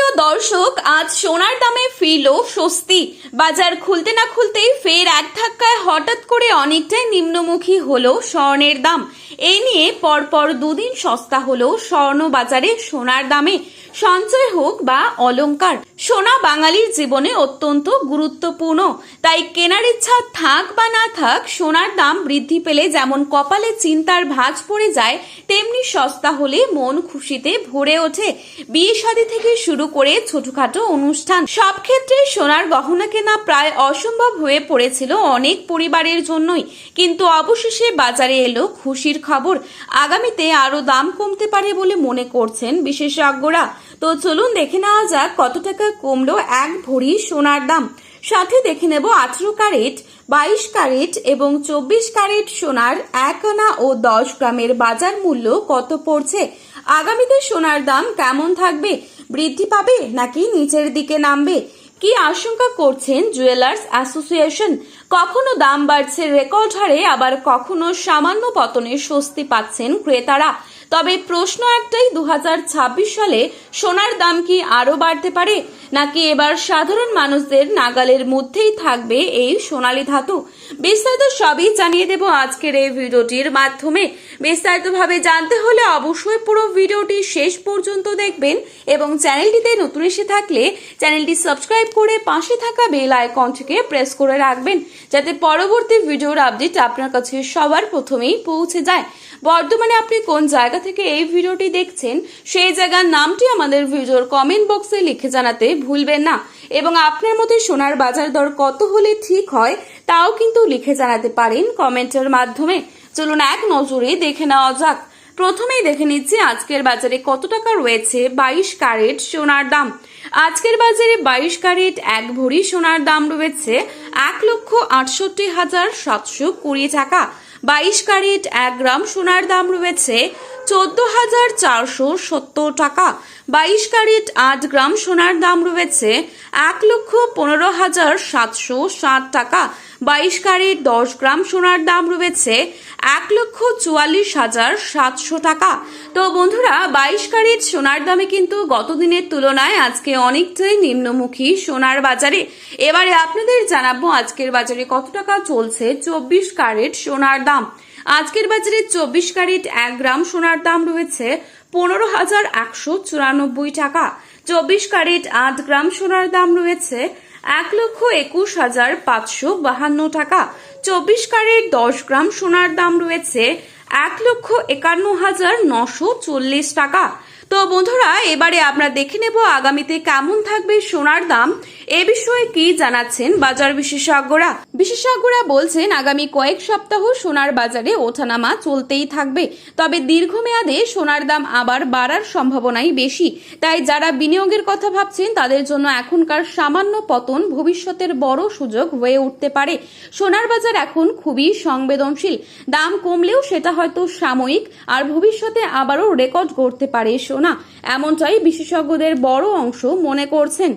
প্রিয় দর্শক, আজ সোনার দামে ফিরল স্বস্তি। বাজার খুলতে না খুলতেই ফের এক ধাক্কায় হঠাৎ করে অনেকটাই নিম্নমুখী হলো স্বর্ণের দাম। এই নিয়ে পরপর দুদিন সস্তা হলো স্বর্ণ বাজারে সোনার দামে। সঞ্চয় হোক বা অলংকার, সোনা বাঙালির জীবনে অত্যন্ত গুরুত্বপূর্ণ। তাই কেনার ইচ্ছা থাক বা না থাক, সোনার দাম বৃদ্ধি পেলে যেমন কপালে চিন্তার ভাঁজ পড়ে যায়, তেমনি সস্তা হলে মন খুশিতে ভরে ওঠে। বিয়ে শাদী থেকে শুরু করে ছোটখাটো অনুষ্ঠান, সব ক্ষেত্রে সোনার গহনা কেনা প্রায় অসম্ভব হয়ে পড়েছিল অনেক পরিবারের জন্যই। কিন্তু অবশেষে বাজারে এলো খুশির খবর। আগামীতে আরো দাম কমতে পারে বলে মনে করছেন বিশেষজ্ঞরা। তো চলুন দেখে নেওয়া যাক কত টাকা কমলো এক ভরি সোনার দাম। সাথে দেখে নেব 18 ক্যারেট, 22 ক্যারেট এবং 24 ক্যারেট সোনার 1 আনা ও 10 গ্রামের বাজার মূল্য কত পড়ছে। আগামীতে সোনার দাম কেমন থাকবে, বৃদ্ধি পাবে নাকি নিচের দিকে নামবে, কি আশঙ্কা করছেন জুয়েলার্স অ্যাসোসিয়েশন। কখনো দাম বাড়ছে রেকর্ড হারে, আবার কখনো সামান্য পতনে স্বস্তি পাচ্ছেন ক্রেতারা। তবে প্রশ্ন একটাই, 2026 সালে সোনার দাম কি আরো বাড়তে পারে, নাকি এবার সাধারণ মানুষদের নাগালের মধ্যেই থাকবে এই সোনালী ধাতু। বিস্তারিত সবই জানিয়ে দেব আজকের এই ভিডিওটির মাধ্যমে। বিস্তারিতভাবে জানতে হলে অবশ্যই পুরো ভিডিওটি শেষ পর্যন্ত দেখবেন এবং চ্যানেলটিতে নতুন এসে থাকলে চ্যানেলটি সাবস্ক্রাইব করে পাশে থাকা বেল আইকনটিকে প্রেস করে রাখবেন, যাতে পরবর্তী ভিডিওর আপডেট আপনার কাছে সবার প্রথমেই পৌঁছে যায়। বর্তমানে আপনি কোন জায়গা থেকে এই ভিডিওটি দেখছেন, সেই জায়গার নামটি আমাদের ভিডিওর কমেন্ট বক্সে লিখে জানাতে ভুলবেন না। এবং আপনার মতে সোনার বাজার দর কত হলে ঠিক হয়, তাও কিন্তু লিখে জানাতে পারেন কমেন্টের মাধ্যমে। চলুন এক নজরে দেখে নেওয়া যাক। প্রথমেই দেখে নিচ্ছি আজকের বাজারে কত টাকা রয়েছে 22 ক্যারেট সোনার দাম। আজকের বাজারে 22 ক্যারেট এক ভরি সোনার দাম রয়েছে 1,68,720 টাকা। 22 ক্যারেট 1 গ্রাম সোনার দাম রয়েছে 14,470 টাকা। 22 ক্যারেট 8 গ্রাম সোনার দাম রয়েছে 1,15,760 টাকা। 22 ক্যারেট 10 গ্রাম সোনার দাম রয়েছে 1,44,700 টাকা। তো বন্ধুরা, 22 ক্যারেট সোনার দামে কিন্তু গত দিনের তুলনায় আজকে অনেকটাই নিম্নমুখী সোনার বাজারে। এবারে আপনাদের জানাবো আজকের বাজারে কত টাকা চলছে 24 ক্যারেট সোনার দাম। আজকের বাজারে 24 ক্যারেট 1 গ্রাম সোনার দাম রয়েছে 15,194 টাকা। 24 ক্যারেট 8 গ্রাম সোনার দাম রয়েছে 1,21,552 টাকা। 24 ক্যারেট 10 গ্রাম সোনার দাম রয়েছে 1,51,940 টাকা। তো বন্ধুরা, এবারে আমরা দেখে নেব আগামীতে কেমন থাকবে সোনার দাম। এ বিষয়ে কি জানাচ্ছেন বাজার বিশেষজ্ঞরা। বিশেষজ্ঞরা বলছেন আগামী কয়েক সপ্তাহ সোনার বাজারে ওঠানামা চলতেই থাকবে। তবে দীর্ঘমেয়াদে সোনার দাম আবার বাড়ার সম্ভাবনাই বেশি। তাই যারা বিনিয়োগের কথা ভাবছেন তাদের জন্য এখনকার সামান্য পতন ভবিষ্যতের বড় সুযোগ হয়ে উঠতে পারে। সোনার বাজার এখন খুবই সংবেদনশীল। দাম কমলেও সেটা হয়তো সাময়িক, আর ভবিষ্যতে আবারও রেকর্ড করতে পারে সোনা, এমনটাই বিশেষজ্ঞদের বড় অংশ মনে করছেন।